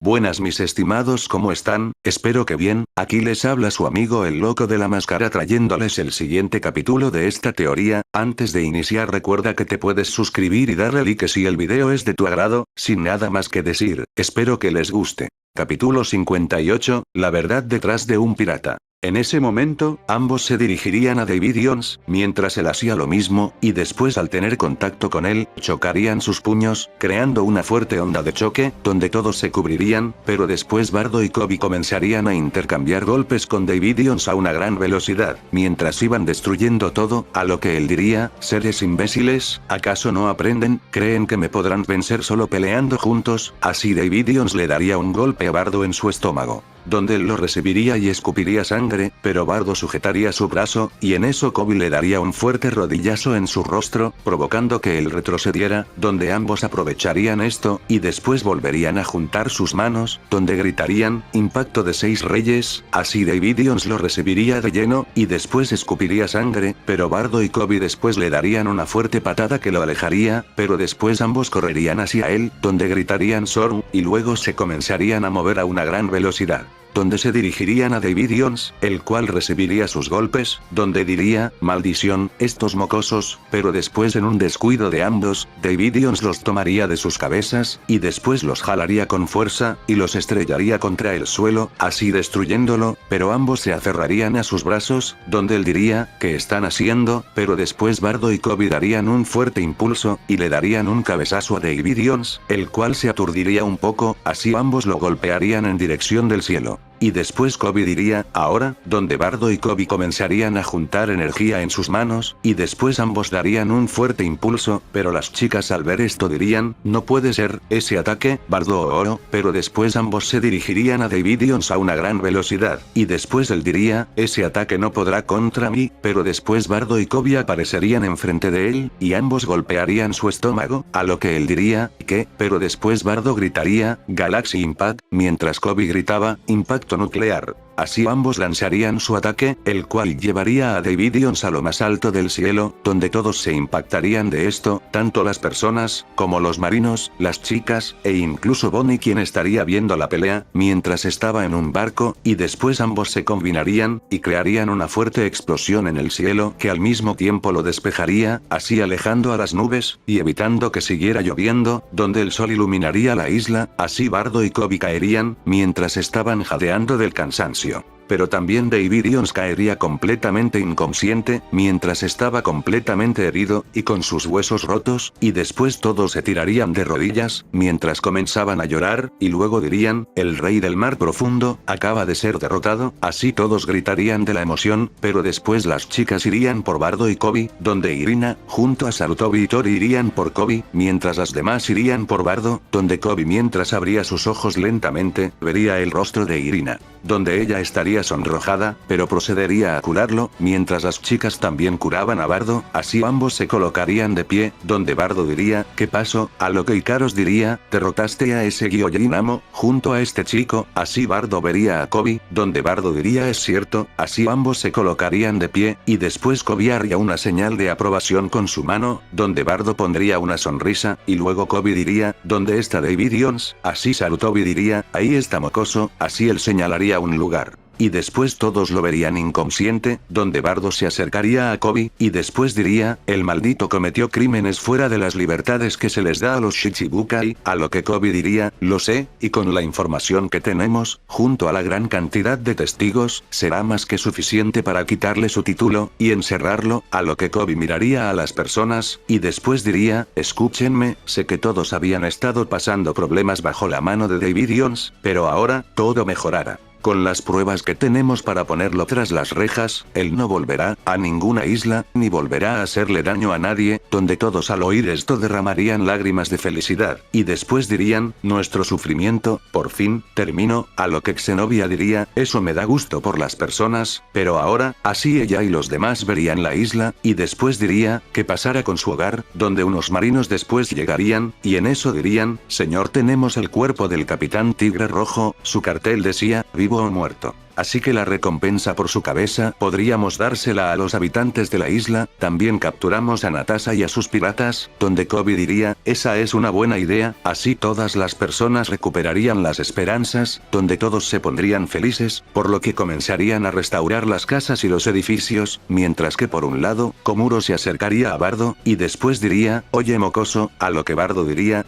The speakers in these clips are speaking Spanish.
Buenas mis estimados, ¿cómo están? Espero que bien. Aquí les habla su amigo el loco de la máscara trayéndoles el siguiente capítulo de esta teoría. Antes de iniciar recuerda que te puedes suscribir y darle like si el video es de tu agrado. Sin nada más que decir, espero que les guste. Capítulo 58, la verdad detrás de un pirata. En ese momento, ambos se dirigirían a David Jones, mientras él hacía lo mismo, y después al tener contacto con él, chocarían sus puños, creando una fuerte onda de choque, donde todos se cubrirían, pero después Bardo y Kobe comenzarían a intercambiar golpes con David Jones a una gran velocidad, mientras iban destruyendo todo, a lo que él diría, seres imbéciles, ¿acaso no aprenden? ¿Creen que me podrán vencer solo peleando juntos? Así David Jones le daría un golpe a Bardo en su estómago, donde él lo recibiría y escupiría sangre, pero Bardo sujetaría su brazo, y en eso Kobe le daría un fuerte rodillazo en su rostro, provocando que él retrocediera, donde ambos aprovecharían esto, y después volverían a juntar sus manos, donde gritarían, impacto de 6 reyes, así David Jones lo recibiría de lleno, y después escupiría sangre, pero Bardo y Kobe después le darían una fuerte patada que lo alejaría, pero después ambos correrían hacia él, donde gritarían Zorn, y luego se comenzarían a mover a una gran velocidad, donde se dirigirían a David Jones, el cual recibiría sus golpes, donde diría, maldición, estos mocosos, pero después en un descuido de ambos, David Jones los tomaría de sus cabezas, y después los jalaría con fuerza, y los estrellaría contra el suelo, así destruyéndolo, pero ambos se aferrarían a sus brazos, donde él diría, ¿qué están haciendo? Pero después Bardo y Kobe darían un fuerte impulso, y le darían un cabezazo a David Jones, el cual se aturdiría un poco, así ambos lo golpearían en dirección del cielo. Y después Kobe diría, ahora, donde Bardo y Kobe comenzarían a juntar energía en sus manos, y después ambos darían un fuerte impulso, pero las chicas al ver esto dirían, no puede ser, ese ataque, Bardo o Oro, pero después ambos se dirigirían a David Jones a una gran velocidad, y después él diría, ese ataque no podrá contra mí, pero después Bardo y Kobe aparecerían enfrente de él, y ambos golpearían su estómago, a lo que él diría, ¿qué? Pero después Bardo gritaría, Galaxy Impact, mientras Kobe gritaba, impacto nuclear. Así ambos lanzarían su ataque, el cual llevaría a David Jones a lo más alto del cielo, donde todos se impactarían de esto, tanto las personas, como los marinos, las chicas, e incluso Bonnie quien estaría viendo la pelea, mientras estaba en un barco, y después ambos se combinarían, y crearían una fuerte explosión en el cielo que al mismo tiempo lo despejaría, así alejando a las nubes, y evitando que siguiera lloviendo, donde el sol iluminaría la isla, así Bardo y Kobe caerían, mientras estaban jadeando del cansancio. Pero también David Jones caería completamente inconsciente, mientras estaba completamente herido, y con sus huesos rotos, y después todos se tirarían de rodillas, mientras comenzaban a llorar, y luego dirían, el rey del mar profundo, acaba de ser derrotado, así todos gritarían de la emoción, pero después las chicas irían por Bardo y Kobe, donde Irina, junto a Sarutobi y Tori irían por Kobe, mientras las demás irían por Bardo, donde Kobe mientras abría sus ojos lentamente, vería el rostro de Irina, donde ella estaría sonrojada, pero procedería a curarlo, mientras las chicas también curaban a Bardo, así ambos se colocarían de pie, donde Bardo diría, ¿qué pasó? A lo que Ikaros diría, derrotaste a ese Gyojin Amo, junto a este chico, así Bardo vería a Kobe, donde Bardo diría es cierto, así ambos se colocarían de pie, y después Kobe haría una señal de aprobación con su mano, donde Bardo pondría una sonrisa, y luego Kobe diría, ¿dónde está David Jones? Así Sarutobi diría, ahí está mocoso, así él señalaría un lugar. Y después todos lo verían inconsciente, donde Bardo se acercaría a Kobe, y después diría, el maldito cometió crímenes fuera de las libertades que se les da a los Shichibukai, a lo que Kobe diría, lo sé, y con la información que tenemos, junto a la gran cantidad de testigos, será más que suficiente para quitarle su título, y encerrarlo, a lo que Kobe miraría a las personas, y después diría, escúchenme, sé que todos habían estado pasando problemas bajo la mano de David Jones, pero ahora, todo mejorará. Con las pruebas que tenemos para ponerlo tras las rejas, él no volverá a ninguna isla, ni volverá a hacerle daño a nadie, donde todos al oír esto derramarían lágrimas de felicidad, y después dirían, nuestro sufrimiento, por fin, terminó, a lo que Xenobia diría, eso me da gusto por las personas, pero ahora, así ella y los demás verían la isla, y después diría, ¿qué pasará con su hogar? Donde unos marinos después llegarían, y en eso dirían, señor tenemos el cuerpo del capitán Tigre Rojo, su cartel decía, vivo o muerto. así que la recompensa por su cabeza podríamos dársela a los habitantes de la isla, también capturamos a Natasha y a sus piratas, donde Kobe diría, esa es una buena idea, así todas las personas recuperarían las esperanzas, donde todos se pondrían felices, por lo que comenzarían a restaurar las casas y los edificios, mientras que por un lado, Komuro se acercaría a Bardo, y después diría, oye mocoso, a lo que Bardo diría,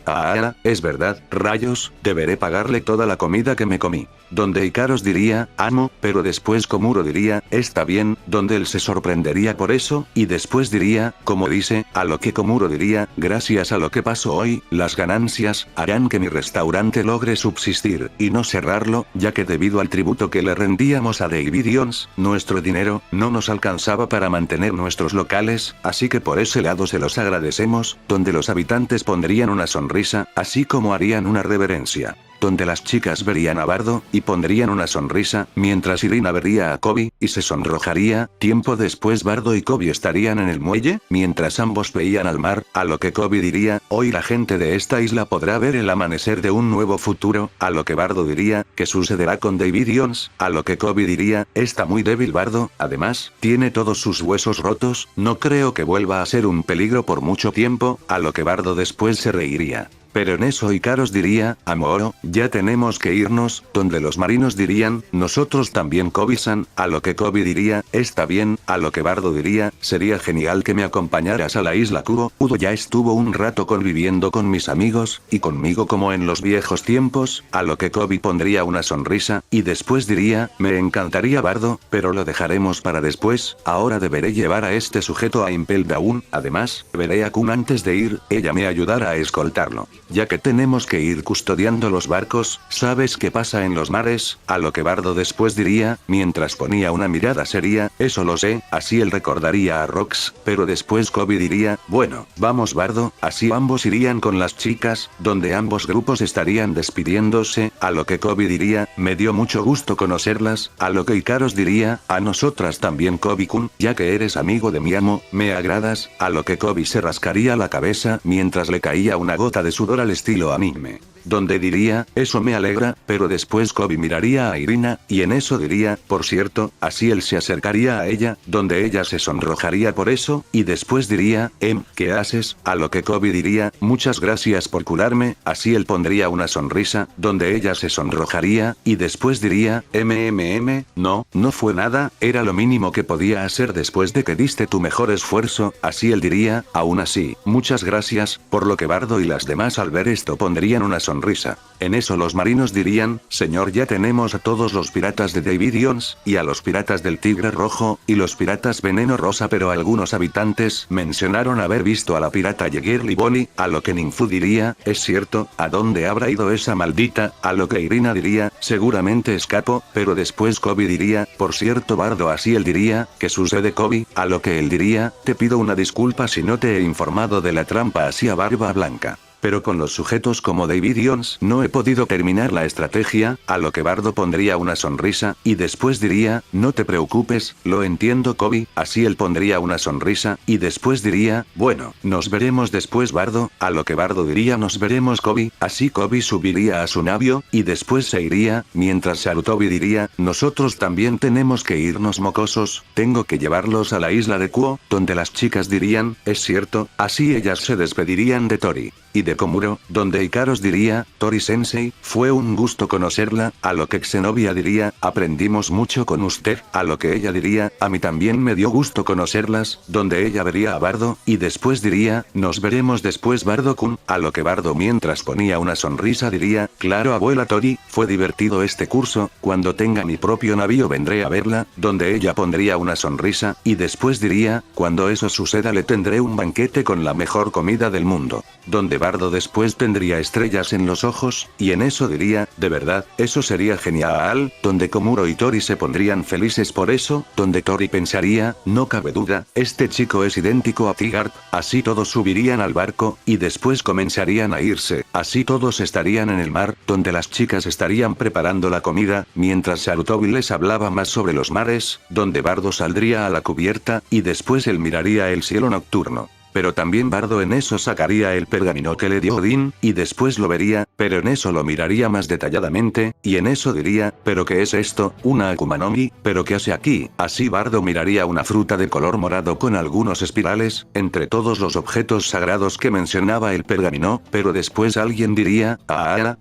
es verdad, rayos, deberé pagarle toda la comida que me comí. Donde Ikaros diría, amo, pero después Komuro diría, está bien, donde él se sorprendería por eso, y después diría, como dice, a lo que Komuro diría, gracias a lo que pasó hoy, las ganancias, harán que mi restaurante logre subsistir, y no cerrarlo, ya que debido al tributo que le rendíamos a Davidians, nuestro dinero, no nos alcanzaba para mantener nuestros locales, así que por ese lado se los agradecemos, donde los habitantes pondrían una sonrisa, así como harían una reverencia. Donde las chicas verían a Bardo, y pondrían una sonrisa, mientras Irina vería a Kobe, y se sonrojaría, tiempo después Bardo y Kobe estarían en el muelle, mientras ambos veían al mar, a lo que Kobe diría, hoy la gente de esta isla podrá ver el amanecer de un nuevo futuro, a lo que Bardo diría, ¿qué sucederá con Davidians? A lo que Kobe diría, está muy débil Bardo, además, tiene todos sus huesos rotos, no creo que vuelva a ser un peligro por mucho tiempo, a lo que Bardo después se reiría. Pero en eso Ikaros diría, Amoro, ya tenemos que irnos, donde los marinos dirían, nosotros también Kobe-san, a lo que Kobe diría, está bien, a lo que Bardo diría, sería genial que me acompañaras a la isla Kubo, Udo ya estuvo un rato conviviendo con mis amigos, y conmigo como en los viejos tiempos, a lo que Kobe pondría una sonrisa, y después diría, me encantaría Bardo, pero lo dejaremos para después, ahora deberé llevar a este sujeto a Impel Down, además, veré a Kun antes de ir, ella me ayudará a escoltarlo. Ya que tenemos que ir custodiando los barcos, ¿sabes qué pasa en los mares? A lo que Bardo después diría, mientras ponía una mirada seria, eso lo sé, así él recordaría a Rox, pero después Kobe diría, bueno, vamos Bardo, así ambos irían con las chicas, donde ambos grupos estarían despidiéndose, a lo que Kobe diría, me dio mucho gusto conocerlas, a lo que Ikaros diría, a nosotras también Kobe-kun, ya que eres amigo de mi amo, me agradas, a lo que Kobe se rascaría la cabeza mientras le caía una gota de sudor al estilo anime. Donde diría, eso me alegra, pero después Kobe miraría a Irina, y en eso diría, por cierto, así él se acercaría a ella, donde ella se sonrojaría por eso, y después diría, ¿qué haces? A lo que Kobe diría, muchas gracias por curarme, así él pondría una sonrisa, donde ella se sonrojaría, y después diría, no fue nada, era lo mínimo que podía hacer después de que diste tu mejor esfuerzo, así él diría, aún así, muchas gracias, por lo que Bardo y las demás al ver esto pondrían una sonrisa. En eso los marinos dirían, señor ya tenemos a todos los piratas de Davidians, y a los piratas del Tigre Rojo, y los piratas Veneno Rosa pero algunos habitantes mencionaron haber visto a la pirata Jäger Liboni, a lo que Ninfu diría, es cierto, ¿a dónde habrá ido esa maldita? A lo que Irina diría, seguramente escapó, pero después Kobe diría, por cierto Bardo así él diría, ¿qué sucede Kobe? A lo que él diría, te pido una disculpa si no te he informado de la trampa hacia Barba Blanca. Pero con los sujetos como Davidians no he podido terminar la estrategia, a lo que Bardo pondría una sonrisa, y después diría, no te preocupes, lo entiendo Kobe, así él pondría una sonrisa, y después diría, bueno, nos veremos después Bardo, a lo que Bardo diría nos veremos Kobe, así Kobe subiría a su navío, y después se iría, mientras Sarutobi diría, nosotros también tenemos que irnos mocosos, tengo que llevarlos a la isla de Kuo, donde las chicas dirían, es cierto, así ellas se despedirían de Tori. Y de Komuro, donde Ikaros diría, Tori-sensei, fue un gusto conocerla, a lo que Xenobia diría, aprendimos mucho con usted, a lo que ella diría, a mí también me dio gusto conocerlas, donde ella vería a Bardo, y después diría, nos veremos después Bardo-kun, a lo que Bardo mientras ponía una sonrisa diría, claro abuela Tori, fue divertido este curso, cuando tenga mi propio navío vendré a verla, donde ella pondría una sonrisa, y después diría, cuando eso suceda le tendré un banquete con la mejor comida del mundo, donde Bardo después tendría estrellas en los ojos, y en eso diría, de verdad, eso sería genial, donde Komuro y Tori se pondrían felices por eso, donde Tori pensaría, no cabe duda, este chico es idéntico a Tigard, así todos subirían al barco, y después comenzarían a irse, así todos estarían en el mar, donde las chicas estarían preparando la comida, mientras Sarutobi les hablaba más sobre los mares, donde Bardo saldría a la cubierta, y después él miraría el cielo nocturno. pero también Bardo en eso sacaría el pergamino que le dio Odín, y después lo vería, pero en eso lo miraría más detalladamente, y en eso diría, ¿pero qué es esto? ¿Una Akuma no Mi? ¿Pero qué hace aquí? Así Bardo miraría una fruta de color morado con algunos espirales, entre todos los objetos sagrados que mencionaba el pergamino, pero después alguien diría,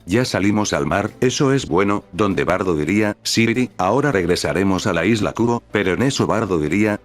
ya salimos al mar, eso es bueno, donde Bardo diría, sí, ahora regresaremos a la isla Kubo, pero en eso Bardo diría,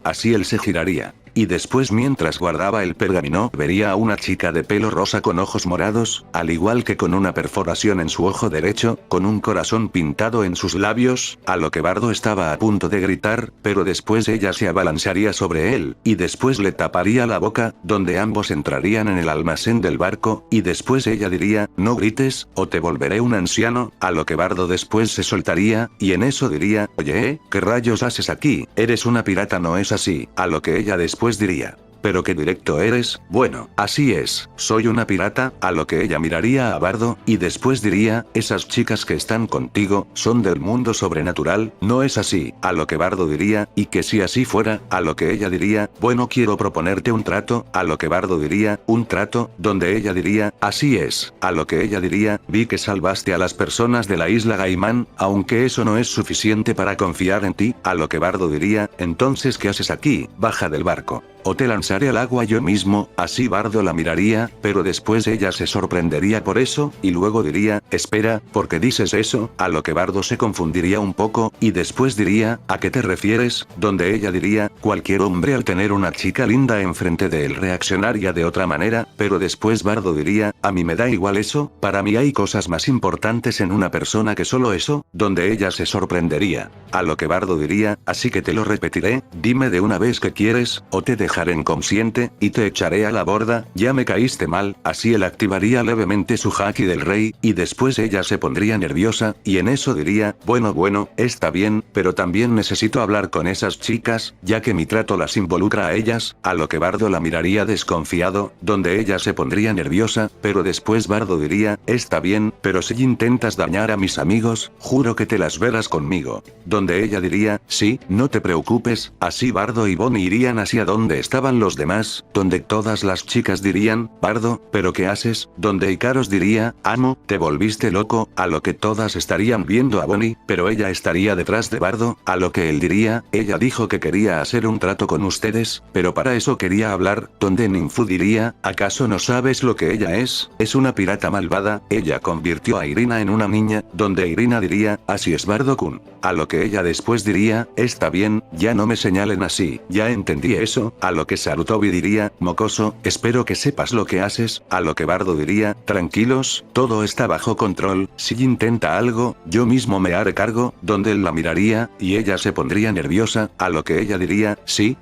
así él se giraría. Y después mientras guardaba el pergamino vería a una chica de pelo rosa con ojos morados, al igual que con una perforación en su ojo derecho, con un corazón pintado en sus labios, a lo que Bardo estaba a punto de gritar, pero después ella se abalanzaría sobre él, y después le taparía la boca, donde ambos entrarían en el almacén del barco, y después ella diría, no grites, o te volveré un anciano, a lo que Bardo después se soltaría, y en eso diría, oye, ¿qué rayos haces aquí? Eres una pirata, no es así, a lo que ella después diría, ¿pero qué directo eres? Bueno, así es, soy una pirata, a lo que ella miraría a Bardo, y después diría, esas chicas que están contigo, son del mundo sobrenatural, no es así, a lo que Bardo diría, y que si así fuera, a lo que ella diría, bueno quiero proponerte un trato, a lo que Bardo diría, un trato, donde ella diría, así es, a lo que ella diría, vi que salvaste a las personas de la isla Gaimán, aunque eso no es suficiente para confiar en ti, a lo que Bardo diría, entonces ¿qué haces aquí? Baja del barco. O te lanzaré al agua yo mismo, así Bardo la miraría, pero después ella se sorprendería por eso, y luego diría, espera, ¿por qué dices eso? A lo que Bardo se confundiría un poco, y después diría, ¿a qué te refieres? Donde ella diría, cualquier hombre al tener una chica linda enfrente de él reaccionaría de otra manera, pero después Bardo diría, a mí me da igual eso, para mí hay cosas más importantes en una persona que solo eso, donde ella se sorprendería. A lo que Bardo diría, así que te lo repetiré, dime de una vez qué quieres, o te dejaré inconsciente, y te echaré a la borda, ya me caíste mal, así él activaría levemente su haki del rey, y después ella se pondría nerviosa, y en eso diría, bueno, está bien, pero también necesito hablar con esas chicas, ya que mi trato las involucra a ellas, a lo que Bardo la miraría desconfiado, donde ella se pondría nerviosa, pero después Bardo diría, está bien, pero si intentas dañar a mis amigos, juro que te las verás conmigo. Donde ella diría, sí, no te preocupes, así Bardo y Bonnie irían hacia donde estaban los demás, donde todas las chicas dirían, Bardo, ¿pero qué haces? Donde Ikaros diría, amo, te volviste loco, a lo que todas estarían viendo a Bonnie, pero ella estaría detrás de Bardo, a lo que él diría, ella dijo que quería hacer un trato con ustedes, pero para eso quería hablar, donde Ninfu diría, ¿acaso no sabes lo que ella es? Es una pirata malvada, ella convirtió a Irina en una niña, donde Irina diría, así es Bardo-kun. A lo que ella después diría, está bien, ya no me señalen así, ya entendí eso, a lo que Sarutobi diría, mocoso, espero que sepas lo que haces, a lo que Bardo diría, tranquilos, todo está bajo control, si intenta algo, yo mismo me haré cargo, donde él la miraría, y ella se pondría nerviosa, a lo que ella diría, sí,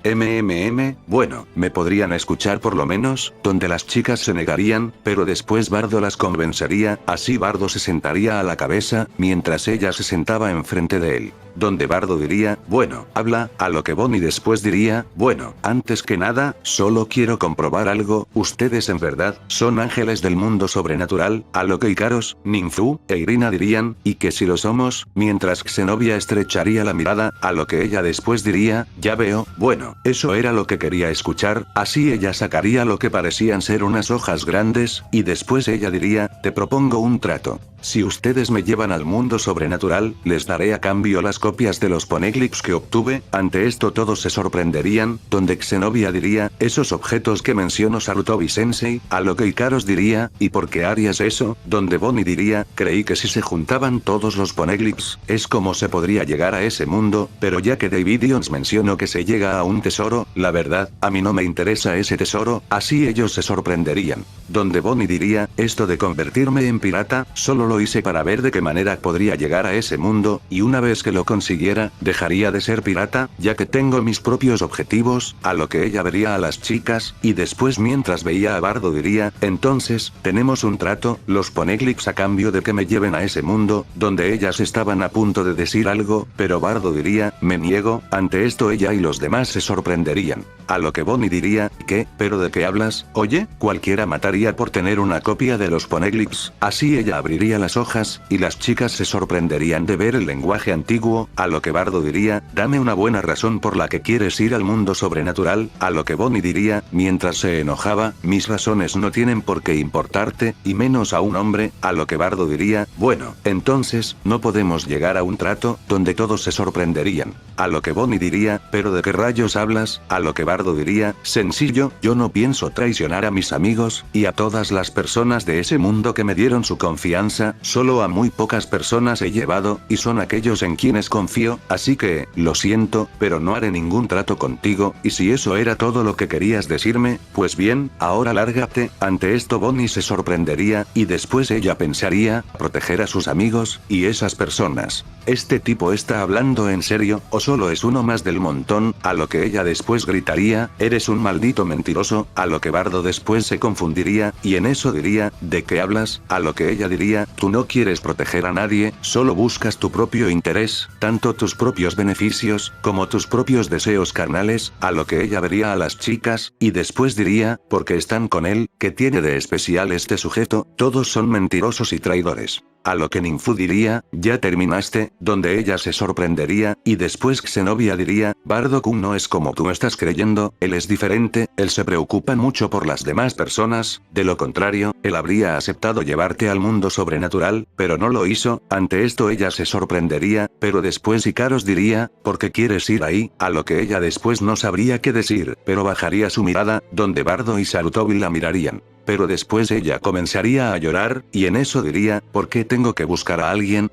bueno, me podrían escuchar por lo menos, donde las chicas se negarían, pero después Bardo las convencería, así Bardo se sentaría a la cabeza, mientras ella se sentaba enfrente de él. Donde Bardo diría, bueno, habla, a lo que Bonnie después diría, bueno, antes que nada, solo quiero comprobar algo, ustedes en verdad, son ángeles del mundo sobrenatural, a lo que Ikaros, Ninfu, e Irina dirían, y que si lo somos, mientras Xenobia estrecharía la mirada, a lo que ella después diría, ya veo, bueno, eso era lo que quería escuchar, así ella sacaría lo que parecían ser unas hojas grandes, y después ella diría, te propongo un trato. Si ustedes me llevan al mundo sobrenatural, les daré a cambio las copias de los poneglyphs que obtuve, ante esto todos se sorprenderían, donde Xenobia diría, esos objetos que mencionó Sarutobi Sensei, a lo que Ikaros diría, ¿y por qué harías eso? Donde Bonnie diría, creí que si se juntaban todos los poneglyphs, es como se podría llegar a ese mundo, pero ya que Davidions mencionó que se llega a un tesoro, la verdad, a mí no me interesa ese tesoro, así ellos se sorprenderían. Donde Bonnie diría, esto de convertirme en pirata, solo lo hice para ver de qué manera podría llegar a ese mundo, y una vez que lo consiguiera, dejaría de ser pirata, ya que tengo mis propios objetivos, a lo que ella vería a las chicas, y después mientras veía a Bardo diría, entonces, tenemos un trato, los poneglyphs a cambio de que me lleven a ese mundo, donde ellas estaban a punto de decir algo, pero Bardo diría, me niego, ante esto ella y los demás se sorprenderían. A lo que Bonnie diría, ¿qué? ¿Pero de qué hablas? Oye, cualquiera mataría por tener una copia de los poneglyphs, así ella abriría movería las hojas, y las chicas se sorprenderían de ver el lenguaje antiguo, a lo que Bardo diría, dame una buena razón por la que quieres ir al mundo sobrenatural, a lo que Bonnie diría, mientras se enojaba, mis razones no tienen por qué importarte, y menos a un hombre, a lo que Bardo diría, bueno, entonces, no podemos llegar a un trato, donde todos se sorprenderían. A lo que Bonnie diría, pero ¿de qué rayos hablas? A lo que Bardo diría, sencillo, yo no pienso traicionar a mis amigos, y a todas las personas de ese mundo que me dieron su confianza, solo a muy pocas personas he llevado, y son aquellos en quienes confío, así que, lo siento, pero no haré ningún trato contigo, y si eso era todo lo que querías decirme, pues bien, ahora lárgate. Ante esto Bonnie se sorprendería, y después ella pensaría, proteger a sus amigos, y esas personas. ¿Este tipo está hablando en serio, o solo es uno más del montón? A lo que ella después gritaría, eres un maldito mentiroso, a lo que Bardo después se confundiría, y en eso diría, ¿de qué hablas? A lo que ella diría, tú no quieres proteger a nadie, solo buscas tu propio interés, tanto tus propios beneficios, como tus propios deseos carnales, a lo que ella vería a las chicas, y después diría, porque están con él, ¿qué tiene de especial este sujeto? Todos son mentirosos y traidores. A lo que Ninfu diría, ya terminaste, donde ella se sorprendería, y después Xenobia diría, Bardo-kun no es como tú estás creyendo, él es diferente, él se preocupa mucho por las demás personas, de lo contrario, él habría aceptado llevarte al mundo sobrenatural, pero no lo hizo. Ante esto ella se sorprendería, pero después Ikaros diría, ¿por qué quieres ir ahí? A lo que ella después no sabría qué decir, pero bajaría su mirada, donde Bardo y Sarutobi la mirarían. Pero después ella comenzaría a llorar, y en eso diría, ¿por qué tengo que buscar a alguien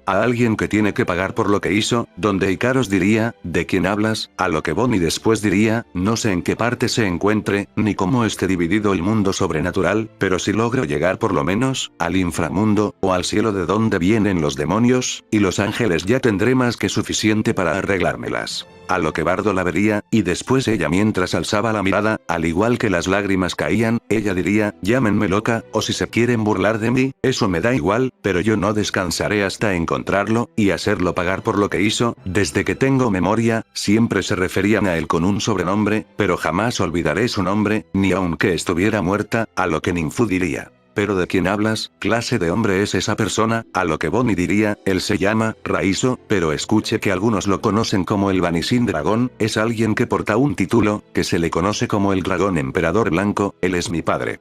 que tiene que pagar por lo que hizo? Donde Ikaros diría, ¿de quién hablas? A lo que Bonnie después diría, no sé en qué parte se encuentre, ni cómo esté dividido el mundo sobrenatural, pero si logro llegar por lo menos, al inframundo, o al cielo de donde vienen los demonios, y los ángeles ya tendré más que suficiente para arreglármelas. A lo que Bardo la vería, y después ella mientras alzaba la mirada, al igual que las lágrimas caían, ella diría, llámenme loca, o si se quieren burlar de mí, eso me da igual, pero yo no descansaré hasta encontrarlo, y hacerlo pagar por lo que hizo. Desde que tengo memoria, siempre se referían a él con un sobrenombre, pero jamás olvidaré su nombre, ni aunque estuviera muerta, a lo que Ninfu diría. ¿Pero de quién hablas? ¿Clase de hombre es esa persona? A lo que Bonnie diría, él se llama Raizo, pero escuche que algunos lo conocen como el Vanisin Dragón, es alguien que porta un título, que se le conoce como el Dragón Emperador Blanco, él es mi padre.